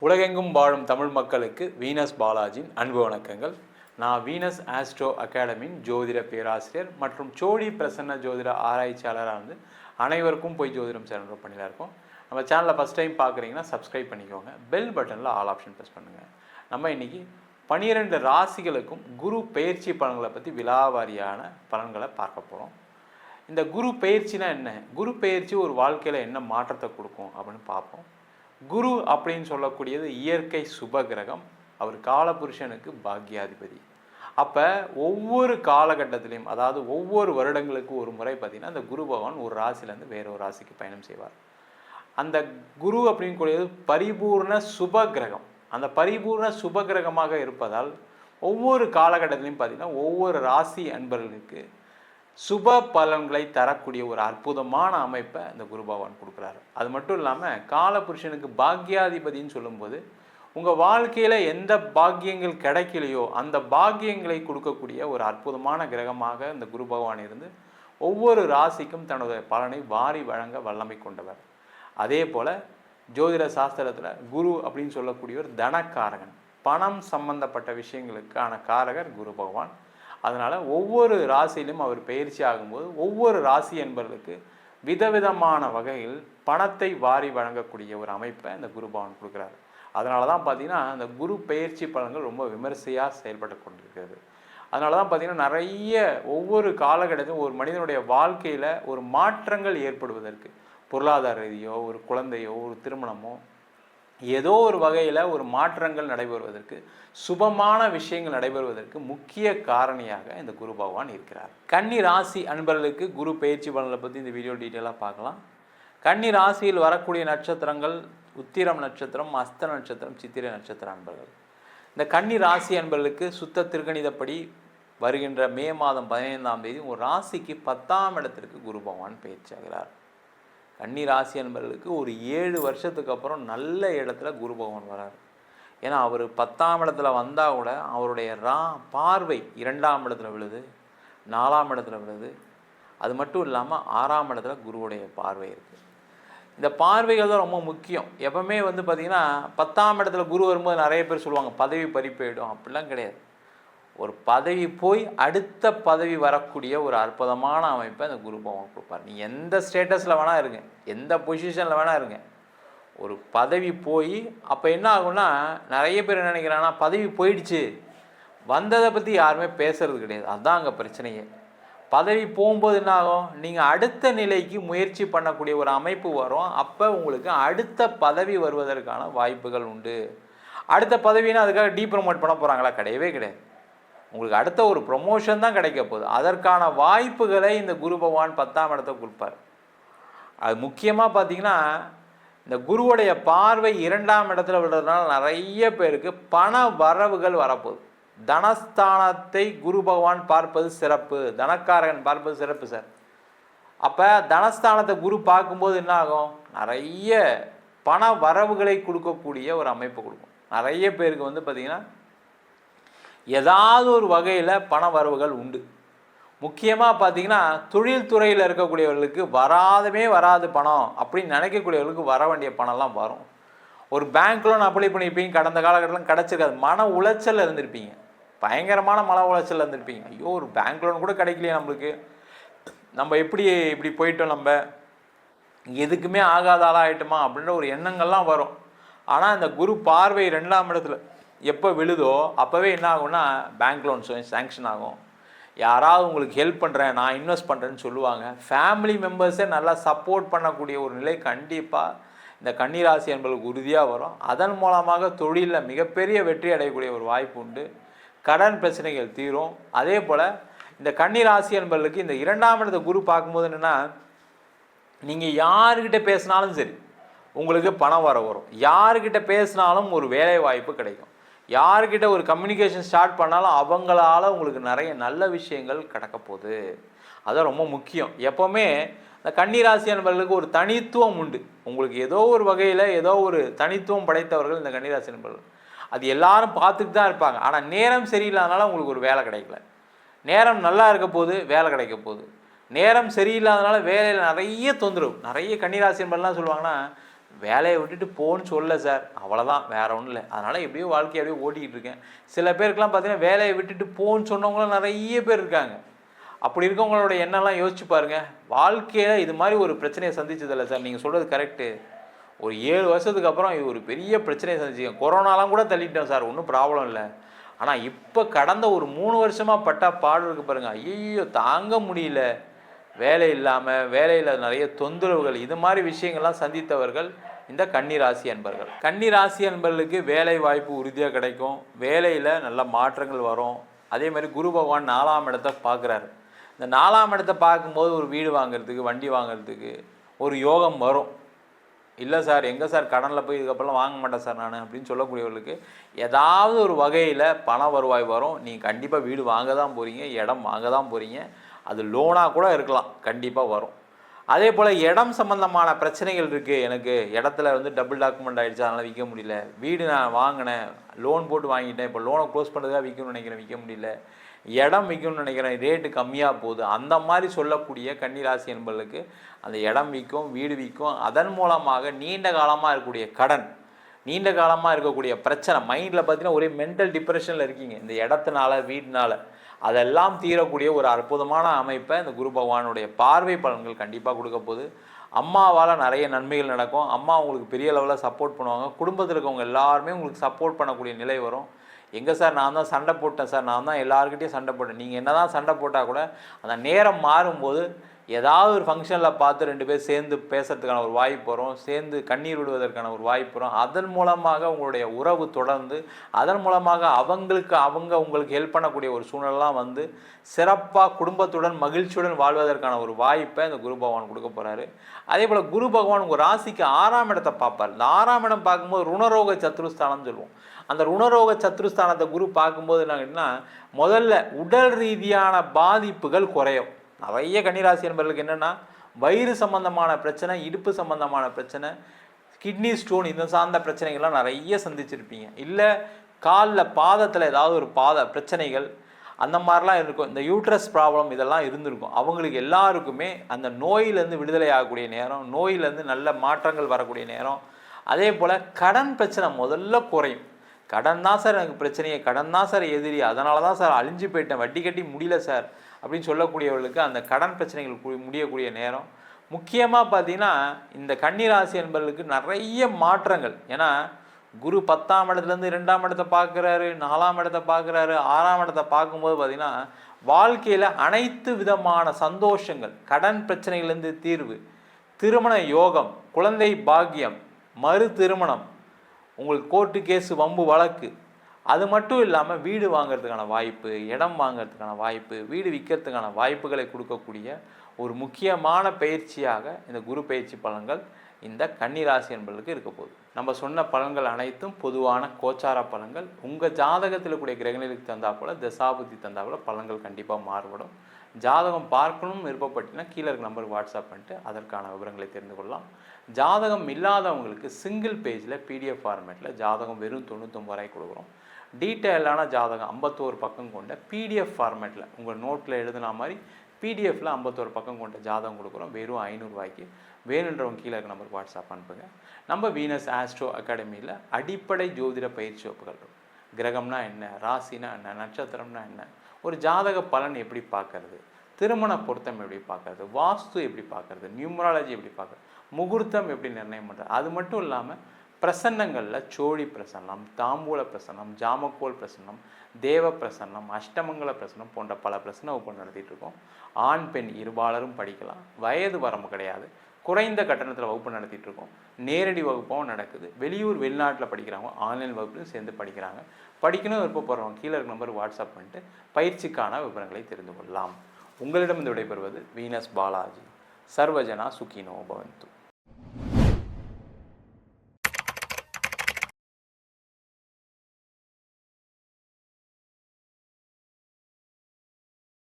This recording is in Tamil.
உலகெங்கும் வாழும் தமிழ் மக்களுக்கு வீனஸ் பாலாஜியின் அன்பு வணக்கங்கள். நான் வீனஸ் ஆஸ்ட்ரோ அகாடமியின் ஜோதிட பேராசிரியர் மற்றும் சோழி பிரசன்ன ஜோதிட ஆராய்ச்சியாளராக அனைவருக்கும் போய் ஜோதிடம் சேனல் பண்ணிலாம் இருக்கோம். நம்ம சேனலை ஃபஸ்ட் டைம் பார்க்குறீங்கன்னா சப்ஸ்கிரைப் பண்ணிக்கோங்க. பெல் பட்டனில் ஆல் ஆப்ஷன் ப்ரெஸ் பண்ணுங்கள். நம்ம இன்றைக்கி 12 ராசிகளுக்கும் குரு பெயர்ச்சி பலன்களை பற்றி விலாவாரியான பலன்களை பார்க்க போகிறோம். இந்த குரு பெயர்ச்சினா என்ன, குரு பெயர்ச்சி ஒரு வாழ்க்கையில் என்ன மாற்றத்தை கொடுக்கும் அப்படின்னு பார்ப்போம். குரு அப்படின்னு சொல்லக்கூடியது இயற்கை சுப கிரகம். அவர் காலபுருஷனுக்கு பாக்யாதிபதி. அப்போ ஒவ்வொரு காலகட்டத்திலையும், அதாவது ஒவ்வொரு வருடங்களுக்கு ஒரு முறை பார்த்திங்கன்னா அந்த குரு பகவான் ஒரு ராசிலேருந்து வேற ஒரு ராசிக்கு பயணம் செய்வார். அந்த குரு அப்படின்னு கூடியது பரிபூர்ண சுப கிரகம். அந்த பரிபூர்ண சுப கிரகமாக இருப்பதால் ஒவ்வொரு காலகட்டத்திலையும் பார்த்திங்கன்னா ஒவ்வொரு ராசி அன்பர்களுக்கு சுப பலன்களை தரக்கூடிய ஒரு அற்புதமான அமைப்பை இந்த குரு பகவான் கொடுக்குறாரு. அது மட்டும் இல்லாமல் காலபுருஷனுக்கு பாக்யாதிபதினு சொல்லும்போது உங்கள் வாழ்க்கையில் எந்த பாக்கியங்கள் கிடைக்கலையோ அந்த பாக்கியங்களை கொடுக்கக்கூடிய ஒரு அற்புதமான கிரகமாக இந்த குரு பகவான் இருந்து ஒவ்வொரு ராசிக்கும் தன்னுடைய பலனை வாரி வழங்க வல்லமை கொண்டவர். அதே போல் ஜோதிட சாஸ்திரத்தில் குரு அப்படின்னு சொல்லக்கூடிய ஒரு தனக்காரகன், பணம் சம்பந்தப்பட்ட விஷயங்களுக்கான காரகர் குரு பகவான். அதனால் ஒவ்வொரு ராசியிலும் அவர் பயிற்சி ஆகும்போது ஒவ்வொரு ராசி என்பவர்களுக்கு விதவிதமான வகையில் பணத்தை வாரி வழங்கக்கூடிய ஒரு அமைப்பை இந்த குரு பகவான் கொடுக்குறாரு. அதனால தான் பார்த்திங்கன்னா அந்த குரு பெயர்ச்சி பலன்கள் ரொம்ப விமர்சையாக செயல்பட்டு கொண்டிருக்கிறது. அதனால தான் பார்த்திங்கன்னா நிறைய ஒவ்வொரு காலகட்டத்திலும் ஒரு மனிதனுடைய வாழ்க்கையில் ஒரு மாற்றங்கள் ஏற்படுவதற்கு, பொருளாதார ரீதியோ ஒரு குழந்தையோ ஒரு திருமணமோ ஏதோ ஒரு வகையில் ஒரு மாற்றங்கள் நடைபெறுவதற்கு, சுபமான விஷயங்கள் நடைபெறுவதற்கு முக்கிய காரணியாக இந்த குரு பகவான் இருக்கிறார். கன்னி ராசி அன்பர்களுக்கு குரு பயிற்சி பலனை பற்றி இந்த வீடியோ டீட்டெயிலாக பார்க்கலாம். கன்னி ராசியில் வரக்கூடிய நட்சத்திரங்கள் உத்திரம் நட்சத்திரம், அஸ்த நட்சத்திரம், சித்திரை நட்சத்திர அன்பர்கள். இந்த கன்னி ராசி அன்பர்களுக்கு சுத்த திருக்கணிதப்படி வருகின்ற மே மாதம் 15ஆம் தேதி ஒரு ராசிக்கு 10ஆம் இடத்திற்கு குரு பகவான் பயிற்சி ஆகிறார். கன்னி ராசி என்பவர்களுக்கு ஒரு 7 வருஷத்துக்கு அப்புறம் நல்ல இடத்துல குரு பகவான் வரார். ஏன்னா அவர் 10ஆம் இடத்துல வந்தால் கூட அவருடைய பார்வை 2ஆம் இடத்துல விழுது, 4ஆம் இடத்துல விழுது. அது மட்டும் இல்லாமல் 6ஆம் இடத்துல குருவுடைய பார்வை இருக்குது. இந்த பார்வைகள் தான் ரொம்ப முக்கியம். எப்பவுமே பார்த்திங்கன்னா 10ஆம் இடத்துல குரு வரும்போது நிறைய பேர் சொல்லுவாங்க பதவி பறிப்போயிடும். அப்படிலாம் கிடையாது. ஒரு பதவி போய் அடுத்த பதவி வரக்கூடிய ஒரு அற்புதமான அமைப்பை அந்த குரு பகவான் கொடுப்பார். நீ எந்த ஸ்டேட்டஸில் வேணால் இருங்க, எந்த பொசிஷனில் வேணால் இருங்க, ஒரு பதவி போய் அப்போ என்ன ஆகும்னா நிறைய பேர் என்ன நினைக்கிறாங்கன்னா பதவி போயிடுச்சு, வந்ததை பற்றி யாருமே பேசுறது கிடையாது. அதுதான் அங்கே பிரச்சனையே. பதவி போகும்போது என்ன ஆகும், நீங்கள் அடுத்த நிலைக்கு முயற்சி பண்ணக்கூடிய ஒரு அமைப்பு வரும். அப்போ உங்களுக்கு அடுத்த பதவி வருவதற்கான வாய்ப்புகள் உண்டு. அடுத்த பதவினா அதுக்காக டீப்ரமோட் பண்ண போகிறாங்களா? கிடையவே கிடையாது. உங்களுக்கு அடுத்த ஒரு ப்ரொமோஷன் தான் கிடைக்க போகுது. அதற்கான வாய்ப்புகளை இந்த குரு பகவான் 10ஆம் இடத்தை கொடுப்பார். அது முக்கியமாக பார்த்திங்கன்னா இந்த குருவுடைய பார்வை 2ஆம் இடத்துல விடுறதுனால நிறைய பேருக்கு பண வரவுகள் வரப்போகுது. தனஸ்தானத்தை குரு பகவான் பார்ப்பது சிறப்பு, தனக்காரகன் பார்ப்பது சிறப்பு சார். அப்போ தனஸ்தானத்தை குரு பார்க்கும்போது என்ன ஆகும், நிறைய பண வரவுகளை கொடுக்கக்கூடிய ஒரு அமைப்பு கொடுக்கும். நிறைய பேருக்கு பார்த்திங்கன்னா ஏதாவது ஒரு வகையில் பண வரவுகள் உண்டு. முக்கியமாக பார்த்திங்கன்னா தொழில்துறையில் இருக்கக்கூடியவர்களுக்கு வராது பணம் அப்படின்னு நினைக்கக்கூடியவர்களுக்கு வர வேண்டிய பணம்லாம் வரும். ஒரு பேங்க் லோன் அப்ளை பண்ணியிருப்பீங்க, கடந்த காலகட்டத்தில் கிடச்சிருக்காது, மன உளைச்சல் இருந்திருப்பீங்க, பயங்கரமான மன உளைச்சல் இருந்திருப்பீங்க. ஐயோ ஒரு பேங்க் லோன் கூட கிடைக்கலையே நம்மளுக்கு, நம்ம இப்படி போயிட்டோம், நம்ம எதுக்குமே ஆகாத ஆளாகிட்டோமா அப்படின்ற ஒரு எண்ணங்கள்லாம் வரும். ஆனால் இந்த குரு பார்வை 2ஆம் இடத்துல எப்போ விழுதோ அப்போவே என்ன ஆகும்னா பேங்க் லோன் சேங்ஷன் ஆகும். யாராவது உங்களுக்கு ஹெல்ப் பண்ணுறேன், நான் இன்வெஸ்ட் பண்ணுறேன்னு சொல்லுவாங்க. ஃபேமிலி மெம்பர்ஸே நல்லா சப்போர்ட் பண்ணக்கூடிய ஒரு நிலை கண்டிப்பாக இந்த கன்னிராசி என்பவர்களுக்கு உறுதியாக வரும். அதன் மூலமாக தொழிலில் மிகப்பெரிய வெற்றி அடையக்கூடிய ஒரு வாய்ப்பு உண்டு. கடன் பிரச்சனைகள் தீரும். அதே போல் இந்த கன்னிராசி என்பவர்களுக்கு இந்த 2ஆம் இடத்தை குரு பார்க்கும்போது என்னென்னா, நீங்கள் யாருக்கிட்ட பேசினாலும் சரி உங்களுக்கு பணம் வரும். யாருக்கிட்ட பேசினாலும் ஒரு வேலை வாய்ப்பு கிடைக்கும். யார்கிட்ட ஒரு கம்யூனிகேஷன் ஸ்டார்ட் பண்ணாலும் அவங்களால உங்களுக்கு நிறைய நல்ல விஷயங்கள் கிடக்க போகுது. அதுதான் ரொம்ப முக்கியம். எப்போவுமே இந்த கன்னிராசி என்பவர்களுக்கு ஒரு தனித்துவம் உண்டு. உங்களுக்கு ஏதோ ஒரு வகையில் ஏதோ ஒரு தனித்துவம் படைத்தவர்கள் இந்த கன்னிராசி என்பவர்கள். அது எல்லாரும் பார்த்துட்டு தான் இருப்பாங்க. ஆனால் நேரம் சரியில்லாதனால உங்களுக்கு ஒரு வேலை கிடைக்கல. நேரம் நல்லா இருக்க போது வேலை கிடைக்க போகுது. நேரம் சரியில்லாதனால வேலையில் நிறைய தொந்தரவு. நிறைய கன்னிராசி என்பவர்கள்லாம் சொல்லுவாங்கன்னா வேலையை விட்டுட்டு போன்னு சொல்லல சார், அவ்வளோதான், வேற ஒன்றும் இல்லை. அதனால் எப்படியோ வாழ்க்கையை அப்படியே ஓட்டிக்கிட்டு இருக்கேன். சில பேருக்குலாம் பார்த்தீங்கன்னா வேலையை விட்டுட்டு போன்னு சொன்னவங்களும் நிறைய பேர் இருக்காங்க. அப்படி இருக்கவங்களோட எண்ணெல்லாம் யோசிச்சு பாருங்கள். வாழ்க்கையில் இது மாதிரி ஒரு பிரச்சனையை சந்திச்சதில்லை சார். நீங்கள் சொல்கிறது கரெக்டு. ஒரு 7 வருஷத்துக்கு அப்புறம் இது ஒரு பெரிய பிரச்சனையை சந்திச்சிங்க. கொரோனாலாம் கூட தள்ளிட்டோம் சார், ஒன்றும் ப்ராப்ளம் இல்லை. ஆனால் இப்போ கடந்த ஒரு 3 வருஷமாக பட்டா பாடு இருக்கு பாருங்கள். ஐயோ தாங்க முடியல. வேலை இல்லாமல், வேலையில் நிறைய தொந்தரவுகள், இது மாதிரி விஷயங்கள்லாம் சந்தித்தவர்கள் இந்த கன்னிராசி அன்பர்கள். கன்னிராசி அன்பர்களுக்கு வேலை வாய்ப்பு உறுதியாக கிடைக்கும். வேலையில் நல்ல மாற்றங்கள் வரும். அதே மாதிரி குரு பகவான் 4ஆம் இடத்தை பார்க்குறாரு. இந்த 4ஆம் இடத்தை பார்க்கும்போது ஒரு வீடு வாங்குறதுக்கு, வண்டி வாங்குறதுக்கு ஒரு யோகம் வரும். இல்லை சார், எங்கே சார் கடனில் போய் இதுக்கப்புறம் வாங்க மாட்டேன் சார் நான் அப்படின்னு சொல்லக்கூடியவர்களுக்கு ஏதாவது ஒரு வகையில் பண வருவாய் வரும். நீங்கள் கண்டிப்பாக வீடு வாங்க தான் போகிறீங்க, இடம் வாங்க தான் போகிறீங்க. அது லோனாக கூட இருக்கலாம், கண்டிப்பாக வரும். அதே போல் இடம் சம்மந்தமான பிரச்சனைகள் இருக்குது. எனக்கு இடத்துல வந்து டபுள் டாக்குமெண்ட் ஆகிடுச்சு, அதனால் விற்க முடியல. வீடு நான் வாங்கினேன், லோன் போட்டு வாங்கிட்டேன், இப்போ லோனை க்ளோஸ் பண்ணுறதுக்காக விற்கணும்னு நினைக்கிறேன், விற்க முடியல. இடம் விற்கணும்னு நினைக்கிறேன், ரேட்டு கம்மியாக போகுது. அந்த மாதிரி சொல்லக்கூடிய கன்னிராசி என்பவர்களுக்கு அந்த இடம் விற்கும், வீடு விற்கும். அதன் மூலமாக நீண்ட காலமாக இருக்கக்கூடிய கடன், நீண்ட காலமாக இருக்கக்கூடிய பிரச்சனை, மைண்டில் பார்த்தீங்கன்னா ஒரே மென்டல் டிப்ரெஷனில் இருக்கீங்க இந்த இடத்தினால, வீட்டினால, அதெல்லாம் தீரக்கூடிய ஒரு அற்புதமான அமைப்பை இந்த குரு பகவானுடைய பார்வை பலன்கள் கண்டிப்பாக கொடுக்க போகுது. அம்மாவால் நிறைய நன்மைகள் நடக்கும். அம்மா உங்களுக்கு பெரிய லெவலில் சப்போர்ட் பண்ணுவாங்க. குடும்பத்தில் இருக்கவங்க எல்லாருமே உங்களுக்கு சப்போர்ட் பண்ணக்கூடிய நிலை வரும். எங்கே சார் நான் தான் சண்டை போட்டேன் சார், நான் தான் எல்லாருக்கிட்டையும் சண்டை போட்டேன். நீங்கள் என்ன தான் சண்டை போட்டால் கூட அந்த நேரம் மாறும்போது ஏதாவது ஒரு ஃபங்க்ஷனில் பார்த்து 2 பேர் சேர்ந்து பேசுறதுக்கான ஒரு வாய்ப்பு வரும், சேர்ந்து கண்ணீர் விடுவதற்கான ஒரு வாய்ப்பு வரும். அதன் மூலமாக உங்களுடைய உறவு தொடர்ந்து, அதன் மூலமாக அவங்க உங்களுக்கு ஹெல்ப் பண்ணக்கூடிய ஒரு சூழ்நிலாம் வந்து சிறப்பாக குடும்பத்துடன் மகிழ்ச்சியுடன் வாழ்வதற்கான ஒரு வாய்ப்பை இந்த குரு பகவான் கொடுக்க போகிறாரு. அதே போல் குரு பகவான் உங்கள் ராசிக்கு 6ஆம் இடத்தை பார்ப்பார். இந்த 6ஆம் இடம் பார்க்கும்போது ருணரோக சத்ருஸ்தானம்னு சொல்லுவோம். அந்த ருணரோக சத்ருஸ்தானத்தை குரு பார்க்கும்போது என்னன்னா, முதல்ல உடல் ரீதியான பாதிப்புகள் குறையும். நிறைய கன்னிராசி என்பவர்களுக்கு என்னென்னா வயிறு சம்பந்தமான பிரச்சனை, இடுப்பு சம்பந்தமான பிரச்சனை, கிட்னி ஸ்டோன், இந்த சார்ந்த பிரச்சனைகள்லாம் நிறைய சந்திச்சிருப்பீங்க. இல்லை காலில் பாதத்தில் ஏதாவது ஒரு பிரச்சனைகள் அந்த மாதிரிலாம் இருக்கும். இந்த யூட்ரஸ் ப்ராப்ளம் இதெல்லாம் இருந்திருக்கும். அவங்களுக்கு எல்லாருக்குமே அந்த நோயிலேருந்து விடுதலை ஆகக்கூடிய நேரம், நோயிலேருந்து நல்ல மாற்றங்கள் வரக்கூடிய நேரம். அதே போல் கடன் பிரச்சனை முதல்ல குறையும். கடன் தான் சார் எனக்கு பிரச்சனையே, கடன் தான் சார் எதிரி, அதனால தான் சார் அழிஞ்சு போயிட்டேன், வட்டி கட்டி முடியல சார் அப்படின்னு சொல்லக்கூடியவர்களுக்கு அந்த கடன் பிரச்சனைகள் முடியக்கூடிய நேரம். முக்கியமாக பார்த்தீங்கன்னா இந்த கன்னிராசி என்பவர்களுக்கு நிறைய மாற்றங்கள். ஏன்னா குரு 10ஆம் இடத்துலேருந்து 2ஆம் இடத்தை பார்க்குறாரு, 4ஆம் இடத்தை பார்க்குறாரு, 6ஆம் இடத்தை பார்க்கும்போது பார்த்தீங்கன்னா வாழ்க்கையில் அனைத்து விதமான சந்தோஷங்கள், கடன் பிரச்சனைகள்லேருந்து தீர்வு, திருமண யோகம், குழந்தை பாக்கியம், மறு திருமணம், உங்களுக்கு கோர்ட்டு கேஸு வம்பு வழக்கு, அது மட்டும் இல்லாமல் வீடு வாங்கிறதுக்கான வாய்ப்பு, இடம் வாங்கிறதுக்கான வாய்ப்பு, வீடு விற்கிறதுக்கான வாய்ப்புகளை கொடுக்கக்கூடிய ஒரு முக்கியமான பயிற்சியாக இந்த குரு பயிற்சி பலன்கள் இந்த கன்னிராசி என்பவர்களுக்கு இருக்க போகுது. நம்ம சொன்ன பலன்கள் அனைத்தும் பொதுவான கோச்சார பலன்கள். உங்கள் ஜாதகத்தில் கூடிய கிரகநிலைக்கு தந்தா போல, தசாபுத்தி தந்தா போல பலன்கள் கண்டிப்பாக மாறுபடும். ஜாதகம் பார்க்கணும்னு விருப்பப்பட்டீங்கன்னா கீழே இருக்க நம்பருக்கு வாட்ஸ்அப் பண்ணிட்டு அதற்கான விவரங்களை தெரிந்து கொள்ளலாம். ஜாதகம் இல்லாதவங்களுக்கு சிங்கிள் பேஜில் PDF ஃபார்மேட்டில் ஜாதகம் வெறும் 99 ரூபாய்க்கு கொடுக்குறோம். டீட்டெயிலான ஜாதகம் 51 பக்கம் கொண்ட PDF ஃபார்மேட்டில் உங்கள் நோட்டில் எழுதுன மாதிரி PDFல 51 பக்கம் கொண்ட ஜாதகம் கொடுக்குறோம் வெறும் 500 ரூபாய்க்கு. வேணுன்றவங்க கீழே இருக்க நம்பருக்கு வாட்ஸ்அப் அனுப்புங்க. நம்ம வீனஸ் ஆஸ்ட்ரோ அகாடமியில் அடிப்படை ஜோதிட பயிற்சி வகுப்புகள் இருக்கும். கிரகம்னா என்ன, ராசினா என்ன, நட்சத்திரம்னா என்ன, ஒரு ஜாதக பலன் எப்படி பார்க்கறது, திருமண பொருத்தம் எப்படி பார்க்கறது, வாஸ்து எப்படி பார்க்கறது, நியூமராலஜி எப்படி பார்க்கறது, முகூர்த்தம் எப்படி நிர்ணயம் பண்ணுறது, அது மட்டும் இல்லாமல் பிரசன்னங்களில் சோழி பிரசன்னம், தாம்பூல பிரசன்னம், ஜாமக்கோல் பிரசன்னம், தேவ பிரசன்னம், அஷ்டமங்கல பிரசன்னம் போன்ற பல பிரசன்ன வகுப்பு நடத்திட்டு இருக்கோம். ஆண் பெண் இருபாலரும் படிக்கலாம். வயது வரம்பு கிடையாது. குறைந்த கட்டணத்தில் வகுப்பு நடத்திட்டு இருக்கோம். நேரடி வகுப்பும் நடக்குது. வெளியூர் வெளிநாட்டில் படிக்கிறவங்க ஆன்லைன் வகுப்புலையும் சேர்ந்து படிக்கிறாங்க. படிக்கணும் விருப்பப்படுறவங்க கீழே இருக்க நம்பருக்கு வாட்ஸ்அப் பண்ணிட்டு பயிற்சிக்கான விவரங்களை தெரிந்து கொள்ளலாம். உங்களிடம் விடைபெறுவது வீனஸ் பாலாஜி. சர்வஜனா சுகினோ பவந்து.